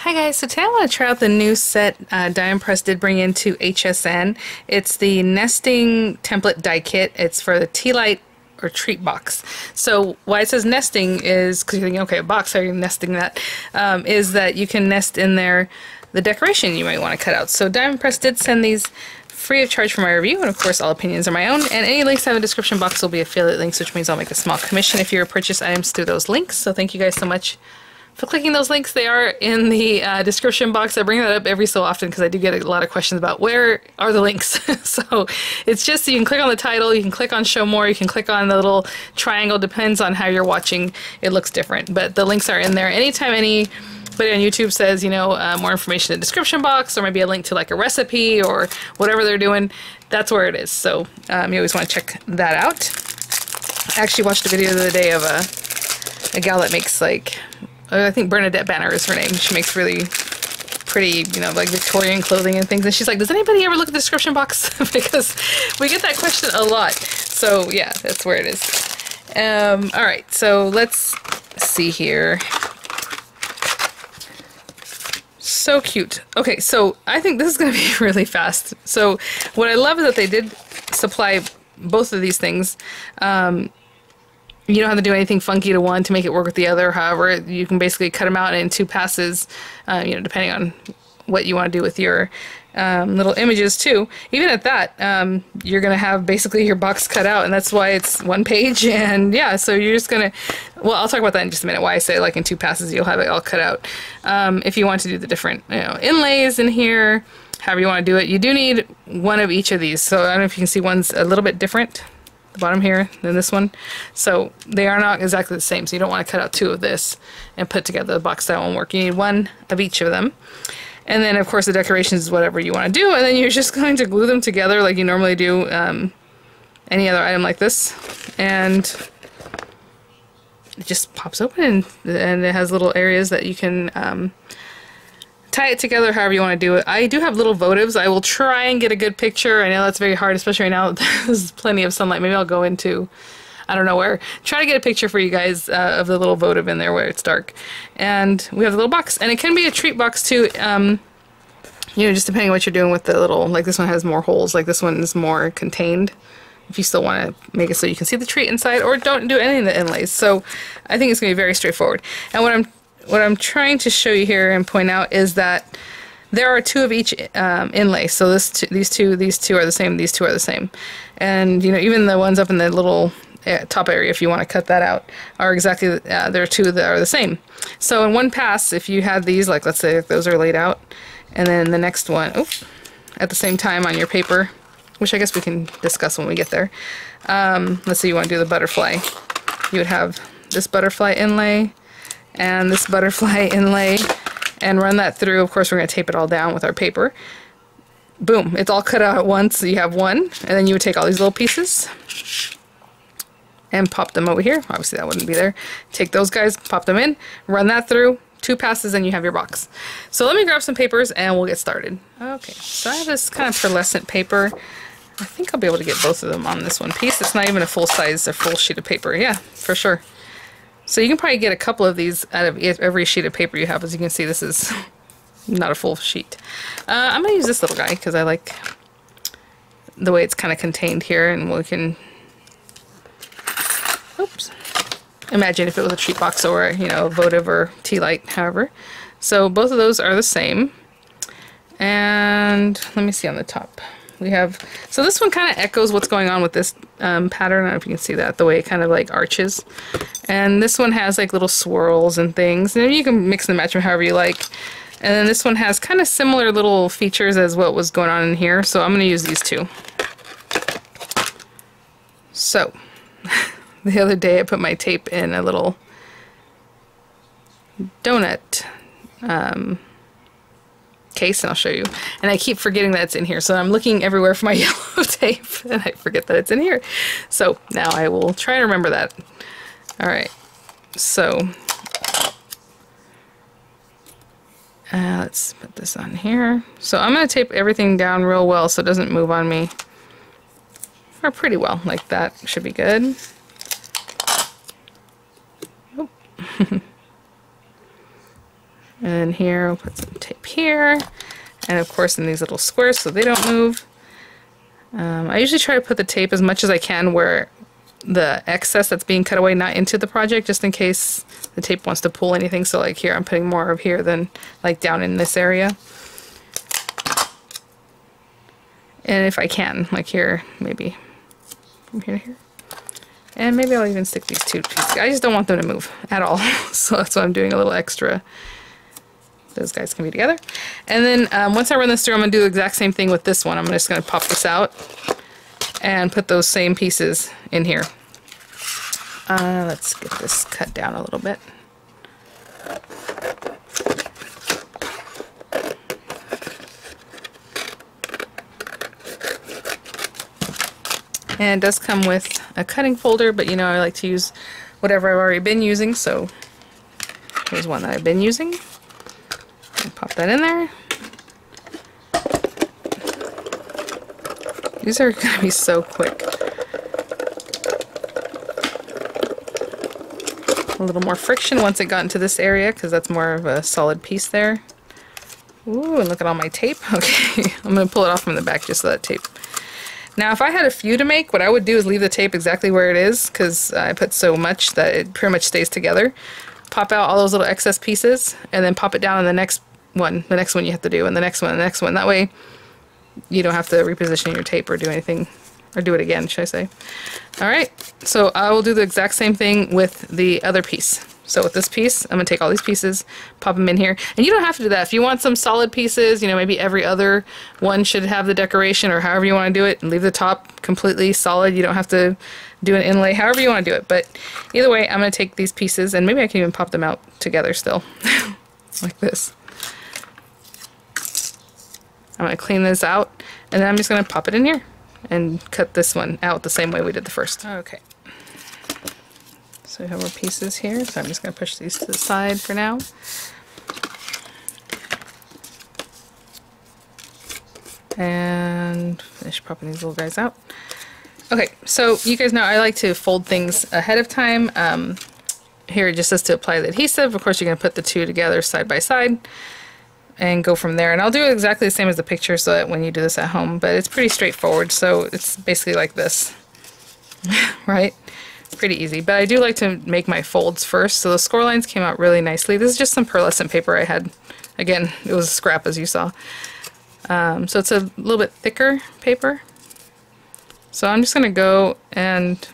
Hi guys, so today I want to try out the new set Diamond Press did bring into HSN. It's the nesting template die kit. It's for the tea light or treat box. So why it says nesting is, because you're thinking, okay, a box, how are you nesting that? Is that you can nest in there the decoration you might want to cut out. So Diamond Press did send these free of charge for my review, and of course all opinions are my own, and any links I have in the description box will be affiliate links, which means I'll make a small commission if you purchase items through those links. So thank you guys so much for clicking those links. They are in the description box. I bring that up every so often because I do get a lot of questions about where are the links. So it's just, you can click on the title, you can click on show more, you can click on the little triangle, depends on how you're watching, it looks different, but the links are in there. Anytime anybody on YouTube says, you know, more information in the description box, or maybe a link to like a recipe or whatever they're doing, that's where it is. So you always want to check that out. I actually watched a video the other day of a gal that makes, like, I think Bernadette Banner is her name. She makes really pretty, you know, like Victorian clothing and things. And she's like, does anybody ever look at the description box? Because we get that question a lot. So yeah, that's where it is. Alright, so let's see here. So cute. Okay, so I think this is going to be really fast. So what I love is that they did supply both of these things. You don't have to do anything funky to one to make it work with the other. However, you can basically cut them out in 2 passes, you know, depending on what you want to do with your little images too. Even at that, you're going to have basically your box cut out, and that's why it's 1 page. And yeah, so you're just going to, well, I'll talk about that in just a minute, why I say like in 2 passes you'll have it all cut out. If you want to do the different, you know, inlays in here, however you want to do it, you do need one of each of these. So I don't know if you can see one's a little bit different, the bottom here, than this one. So they are not exactly the same, so you don't want to cut out 2 of this and put together the box. That won't work. You need 1 of each of them. And then of course the decorations is whatever you want to do, and then you're just going to glue them together like you normally do any other item like this, and it just pops open, and it has little areas that you can tie it together however you want to do it. I do have little votives. I will try and get a good picture. I know that's very hard, especially right now that there's plenty of sunlight. Maybe I'll go into, I don't know where, try to get a picture for you guys of the little votive in there where it's dark. And we have the little box, and it can be a treat box too, you know, just depending on what you're doing with the little, like this one has more holes, like this one is more contained, if you still want to make it so you can see the treat inside, or don't do any of the inlays. So I think it's going to be very straightforward. And what I'm trying to show you here and point out is that there are 2 of each inlay. So these two are the same, these 2 are the same. And you know, even the ones up in the little top area, if you want to cut that out, are exactly, there are 2 that are the same. So in 1 pass, if you had these, like let's say those are laid out, and then the next one, at the same time on your paper, which I guess we can discuss when we get there. Let's say you want to do the butterfly. You would have this butterfly inlay, and this butterfly inlay, and run that through. Of course we're going to tape it all down with our paper. Boom, it's all cut out at once, so you have 1, and then you would take all these little pieces and pop them over here. Obviously that wouldn't be there. Take those guys, pop them in, run that through, 2 passes, and you have your box. So let me grab some papers and we'll get started. Okay, so I have this kind of pearlescent paper. I think I'll be able to get both of them on this one piece. It's not even a full size, a full sheet of paper. Yeah, for sure. So you can probably get a couple of these out of every sheet of paper you have. As you can see, this is not a full sheet. I'm going to use this little guy because I like the way it's kind of contained here, and we can, oops, imagine if it was a treat box or, you know, a votive or tea light, however. So both of those are the same. And let me see on the top. We have, so this one kind of echoes what's going on with this pattern. I don't know if you can see that, the way it kind of like arches. And this one has like little swirls and things. And you can mix and match them however you like. And then this one has kind of similar little features as what was going on in here. So I'm going to use these 2. So the other day I put my tape in a little donut case, and I'll show you, and I keep forgetting that it's in here, so I'm looking everywhere for my yellow tape and I forget that it's in here. So now I will try to remember that. Alright, so let's put this on here. So I'm going to tape everything down real well so it doesn't move on me, or pretty well, like that should be good. Oh. And then here, we'll put some tape here. And of course in these little squares so they don't move. I usually try to put the tape as much as I can where the excess that's being cut away, not into the project, just in case the tape wants to pull anything. So like here, I'm putting more of here than like down in this area. And if I can, like here, maybe from here to here. And maybe I'll even stick these two pieces. I just don't want them to move at all. So that's why I'm doing a little extra. Those guys can be together. And then once I run this through, I'm going to do the exact same thing with this one. I'm just going to pop this out and put those same pieces in here. Let's get this cut down a little bit. And it does come with a cutting folder, but you know I like to use whatever I've already been using, so here's one that I've been using. Pop that in there. These are going to be so quick. A little more friction once it got into this area because that's more of a solid piece there. Ooh, and look at all my tape. Okay, I'm going to pull it off from the back just so that tape. Now if I had a few to make, what I would do is leave the tape exactly where it is because I put so much that it pretty much stays together. Pop out all those little excess pieces and then pop it down on the next one you have to do, and the next one, and the next one. That way you don't have to reposition your tape or do anything, or do it again, should I say. Alright, so I will do the exact same thing with the other piece. So with this piece, I'm going to take all these pieces, pop them in here. And you don't have to do that. If you want some solid pieces, you know, maybe every other one should have the decoration or however you want to do it, and leave the top completely solid. You don't have to do an inlay, however you want to do it. But either way, I'm going to take these pieces, and maybe I can even pop them out together still, like this. I'm going to clean this out, and then I'm just going to pop it in here and cut this one out the same way we did the first. Okay. So we have our pieces here, so I'm just going to push these to the side for now. And finish popping these little guys out. Okay, so you guys know I like to fold things ahead of time. Here it just says to apply the adhesive. Of course, you're going to put the two together side by side and go from there. And I'll do it exactly the same as the picture so that when you do this at home, but it's pretty straightforward. So it's basically like this, right? Pretty easy. But I do like to make my folds first. So the score lines came out really nicely. This is just some pearlescent paper I had. Again, it was scrap as you saw. So it's a little bit thicker paper. So I'm just going to go and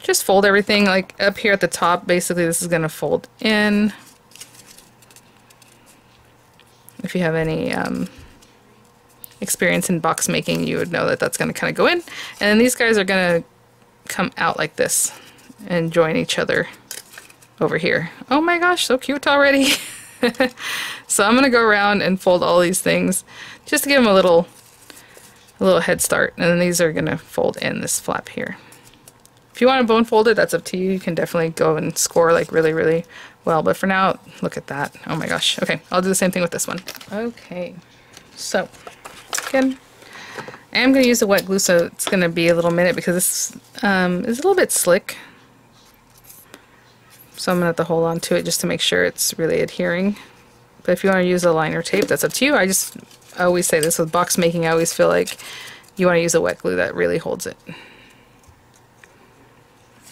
just fold everything like up here at the top. Basically this is going to fold in. If you have any experience in box making, you would know that that's going to kind of go in. And then these guys are going to come out like this and join each other over here. Oh my gosh, so cute already. So I'm going to go around and fold all these things just to give them a little head start. And then these are going to fold in this flap here. If you want to bone fold it, that's up to you. You can definitely go and score like really, really well. But for now, look at that. Oh my gosh. Okay, I'll do the same thing with this one. Okay, so again, I am going to use the wet glue, so it's going to be a little minute because this is a little bit slick. So I'm going to have to hold on to it just to make sure it's really adhering. But if you want to use a liner tape, that's up to you. I always say this with box making, I always feel like you want to use a wet glue that really holds it.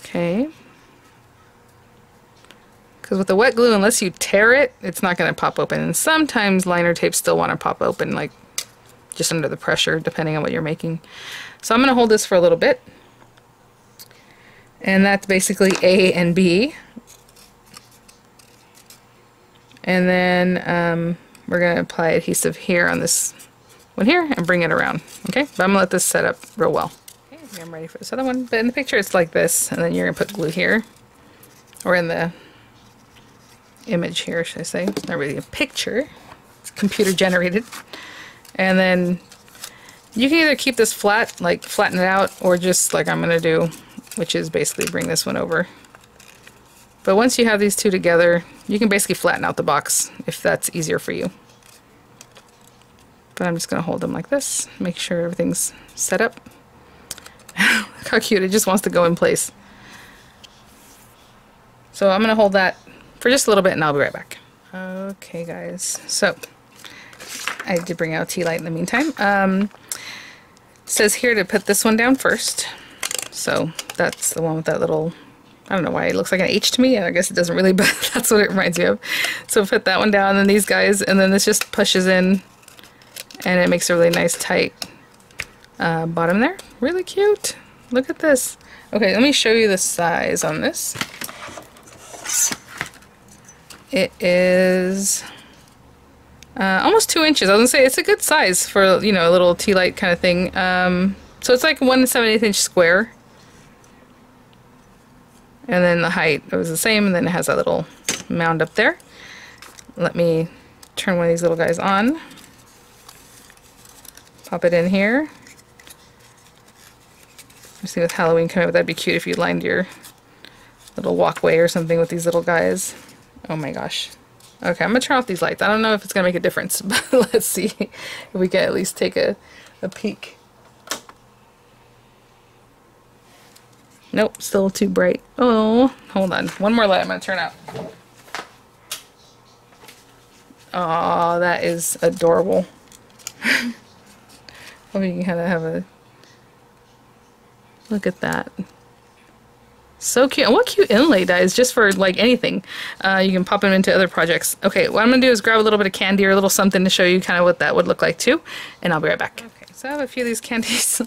Okay. Because with the wet glue, unless you tear it, it's not going to pop open. And sometimes liner tapes still want to pop open, like just under the pressure, depending on what you're making. So I'm going to hold this for a little bit. And that's basically A and B. And then we're going to apply adhesive here on this one here and bring it around. Okay, but I'm going to let this set up real well. Okay, I'm ready for this other one. But in the picture it's like this, and then you're going to put glue here. Or in the image here, should I say. It's not really a picture. It's computer generated. And then you can either keep this flat, like flatten it out, or just like I'm going to do, which is basically bring this one over. But once you have these two together, you can basically flatten out the box if that's easier for you. But I'm just going to hold them like this, make sure everything's set up. Look how cute, it just wants to go in place. So I'm going to hold that for just a little bit and I'll be right back. Okay guys, so I did bring out a tea light in the meantime. Says here to put this one down first. So that's the one with that little, I don't know why it looks like an H to me. I guess it doesn't really, but that's what it reminds me of. So put that one down, and then these guys, and then this just pushes in and it makes a really nice tight bottom there. Really cute. Look at this. Okay, let me show you the size on this. It is almost 2 inches. I was gonna say it's a good size for, you know, a little tea light kind of thing. So it's like 1/78 inch square. And then the height, it was the same, and then it has that little mound up there. Let me turn one of these little guys on. Pop it in here. You see, with Halloween coming up, that'd be cute if you lined your little walkway or something with these little guys. Oh my gosh. Okay, I'm gonna turn off these lights. I don't know if it's gonna make a difference, but let's see if we can at least take a peek. Nope, still too bright. Oh, hold on. One more light I'm gonna turn out. Oh, that is adorable. Hope you can kind of have a look at that. So cute. And what cute inlay dies, just for like anything. You can pop them into other projects. Okay, what I'm going to do is grab a little bit of candy or a little something to show you kind of what that would look like too. And I'll be right back. Okay, so I have a few of these candies.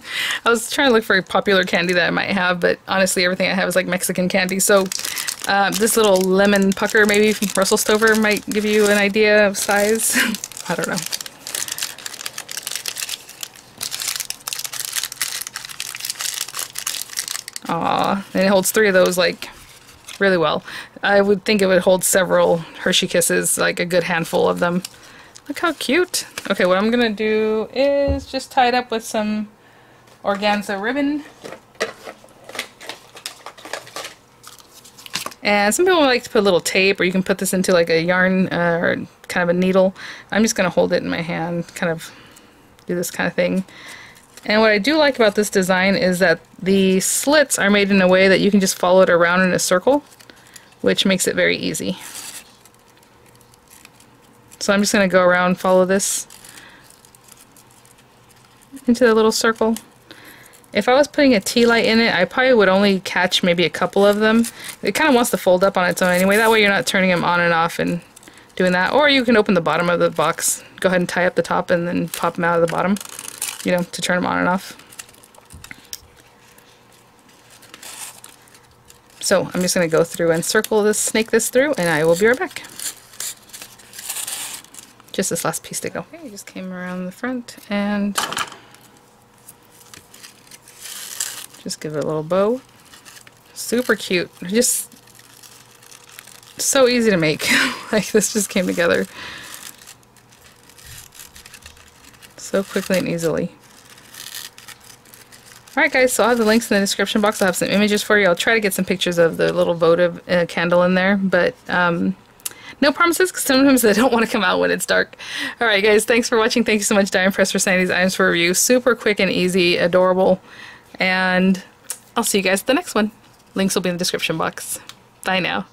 I was trying to look for a popular candy that I might have, but honestly everything I have is like Mexican candy. So this little lemon pucker maybe from Russell Stover might give you an idea of size. I don't know. Aw, and it holds 3 of those like really well. I would think it would hold several Hershey Kisses, like a good handful of them. Look how cute. Okay, what I'm gonna do is just tie it up with some organza ribbon. And some people like to put a little tape, or you can put this into like a yarn or kind of a needle. I'm just gonna hold it in my hand, kind of do this kind of thing. And what I do like about this design is that the slits are made in a way that you can just follow it around in a circle, which makes it very easy. So I'm just going to go around, follow this into the little circle. If I was putting a tea light in it, I probably would only catch maybe a couple of them. It kind of wants to fold up on its own anyway. That way you're not turning them on and off and doing that. Or you can open the bottom of the box, go ahead and tie up the top and then pop them out of the bottom, you know, to turn them on and off. So I'm just going to go through and circle this, snake this through, and I will be right back. Just this last piece to go. Okay, just came around the front and just give it a little bow. Super cute. Just so easy to make. Like, this just came together so quickly and easily. Alright guys, so I'll have the links in the description box. I'll have some images for you. I'll try to get some pictures of the little votive candle in there, but no promises, because sometimes they don't want to come out when it's dark. Alright guys, thanks for watching. Thank you so much, Die Impressed, for sending these items for review. Super quick and easy, adorable, and I'll see you guys at the next one. Links will be in the description box. Bye now.